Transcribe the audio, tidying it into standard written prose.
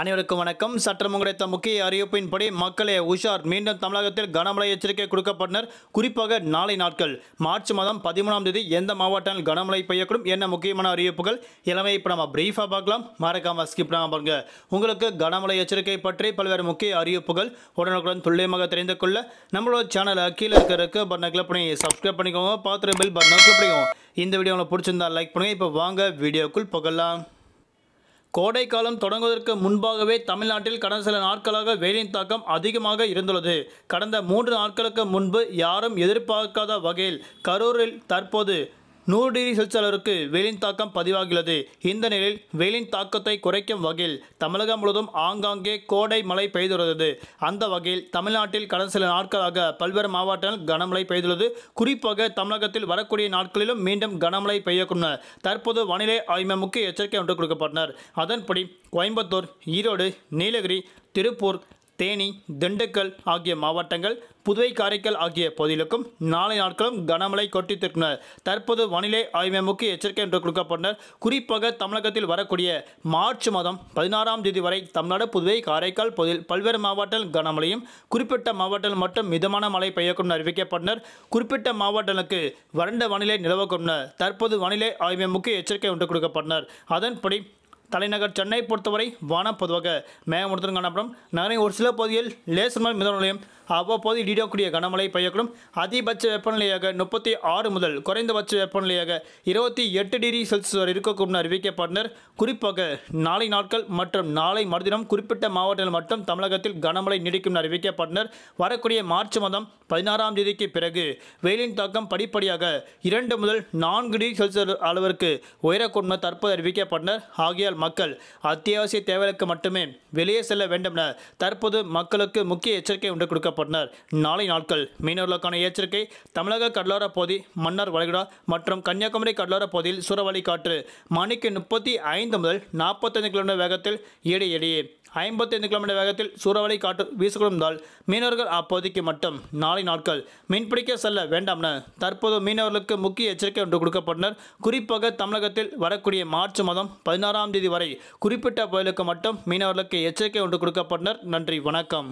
அனைவருக்கும் வணக்கம். சற்றம் கிடைத்த முக்கிய அறிவிப்பின்படி மக்களே உஷார், மீண்டும் தமிழகத்தில் கனமழை எச்சரிக்கை கொடுக்கப்பட்டனர். குறிப்பாக நாளை நாட்கள் மார்ச் மாதம் 13ஆம் தேதி எந்த மாவட்டத்தில் கனமழை பெய்யக்கூடும், என்ன முக்கியமான அறிவிப்புகள் எல்லாமே இப்போ நம்ம பிரீஃபாக பார்க்கலாம். மறக்காம ஸ்கிப் பண்ணாம பாருங்க. உங்களுக்கு கனமழை எச்சரிக்கை பற்றி பல்வேறு முக்கிய அறிவிப்புகள் உடனுக்குடன் துல்லியமாக தெரிந்து கொள்ள நம்மளோட சேனலை கீழே இருக்கிற பட்டனை கிளிக் பண்ணி சப்ஸ்கிரைப் பண்ணிக்கோங்க. பார்த்துட்டு பெல் பட்டனை கிளிக் பண்ணிக்கோங்க. இந்த வீடியோ உங்களுக்கு பிடிச்சிருந்தா லைக் பண்ணுங்க. இப்போ வாங்க வீடியோக்குள் போகலாம். கோடை காலம் தொடங்குவதற்கு முன்பாகவே தமிழ்நாட்டில் கடந்த சில நாட்களாக வெயிலின் தாக்கம் அதிகமாக இருந்துள்ளது. கடந்த 3 நாட்களுக்கு முன்பு யாரும் எதிர்பார்க்காத வகையில் கரூரில் தற்போது 100 டிகிரி செல்சியஸ் அளவிற்கு வெயிலின் தாக்கம் பதிவாகிறது. இந்த நிலையில் வெயிலின் தாக்கத்தை குறைக்கும் வகையில் தமிழகம் முழுவதும் ஆங்காங்கே கோடை மழை பெய்துள்ளது. அந்த வகையில் தமிழ்நாட்டில் கடந்த சில நாட்களாக பல்வேறு மாவட்டங்களில் கனமழை பெய்துள்ளது. குறிப்பாக தமிழகத்தில் வரக்கூடிய நாட்களிலும் மீண்டும் கனமழை பெய்யக்கூடும் தற்போது வானிலை ஆய்வு முக்கிய எச்சரிக்கை ஒன்று கொடுக்கப்பட்டனர். அதன்படி கோயம்புத்தூர், ஈரோடு, நீலகிரி, திருப்பூர், தேனி, திண்டுக்கல் ஆகிய மாவட்டங்கள், புதுவை, காரைக்கால் ஆகிய பகுதிகளுக்கும் நாளை நாட்களும் கனமழை கொட்டித்திருக்கிறார். தற்போது வானிலை ஆய்வு முக்கிய எச்சரிக்கை என்று கொடுக்கப்பட்டனர். குறிப்பாக தமிழகத்தில் வரக்கூடிய மார்ச் மாதம் 16ஆம் தேதி வரை தமிழ்நாடு, புதுவை, காரைக்கால் பகுதியில் பல்வேறு மாவட்டங்கள் கனமழையும், குறிப்பிட்ட மாவட்டங்கள் மட்டும் மிதமான மழை பெய்யக்கூடும் அறிவிக்கப்பட்டனர். குறிப்பிட்ட மாவட்டங்களுக்கு வறண்ட வானிலை நிலவக்கூடும் தற்போது வானிலை ஆய்வு முக்கிய எச்சரிக்கை ஒன்று கொடுக்கப்பட்டனர். அதன்படி தலைநகர் சென்னை பொறுத்தவரை வானம் பொதுவாக மேகமூட்டத்துடன் காணப்படும். நகரின் ஒரு சில பகுதியில் லேசர் மழை மிதமான நிலையும் அவ்வப்போது இடியக்கூடிய கனமழை பெய்யக்கூடும். அதிகபட்ச வெப்பநிலையாக 36 முதல் குறைந்தபட்ச வெப்பநிலையாக 28 டிகிரி செல்சியஸ் வரை இருக்கக்கூடும் அறிவிக்கப்பட்டனர். குறிப்பாக நாளை நாட்கள் மற்றும் நாளை மறுதினம் குறிப்பிட்ட மாவட்டங்கள் மட்டும் தமிழகத்தில் கனமழை நீடிக்கும் அறிவிக்கப்பட்டனர். வரக்கூடிய மார்ச் மாதம் 16ஆம் தேதிக்கு பிறகு வெயிலின் தாக்கம் படிப்படியாக 2 முதல் 4 டிகிரி செல்சியஸ் அளவிற்கு உயரக்கூடும் தற்போது அறிவிக்கப்பட்டனர். ஆகியால் மக்கள் அத்தியாவசிய தேவைகளுக்கு மட்டுமே வெளியே செல்ல வேண்டும் என தற்போது மக்களுக்கு முக்கிய எச்சரிக்கை ஒன்று கொடுக்கப்பட்டனர். நாளை நாட்கள் மீனவர்களுக்கான எச்சரிக்கை. தமிழக கடலோர பகுதி, மன்னார் வளைகுடா மற்றும் கன்னியாகுமரி கடலோர பகுதியில் சூறாவளி காற்று மணிக்கு 35 முதல் 45 கிலோமீட்டர் வேகத்தில் இடையிடையே 55 கிலோமீட்டர் வேகத்தில் சூறாவளி காற்று வீசிக்கொண்டால் மீனவர்கள் அப்பகுதிக்கு மட்டும் நாளை நாட்கள் மீன்பிடிக்க செல்ல வேண்டாம் என தற்போது மீனவர்களுக்கு முக்கிய எச்சரிக்கை ஒன்று கொடுக்கப்பட்டனர். குறிப்பாக தமிழகத்தில் வரக்கூடிய மார்ச் மாதம் 16ஆம் தேதி வரை குறிப்பிட்ட பகுதிகளுக்கு மட்டும் மீனவர்களுக்கு எச்சரிக்கை ஒன்று கொடுக்கப்பட்டனர். நன்றி, வணக்கம்.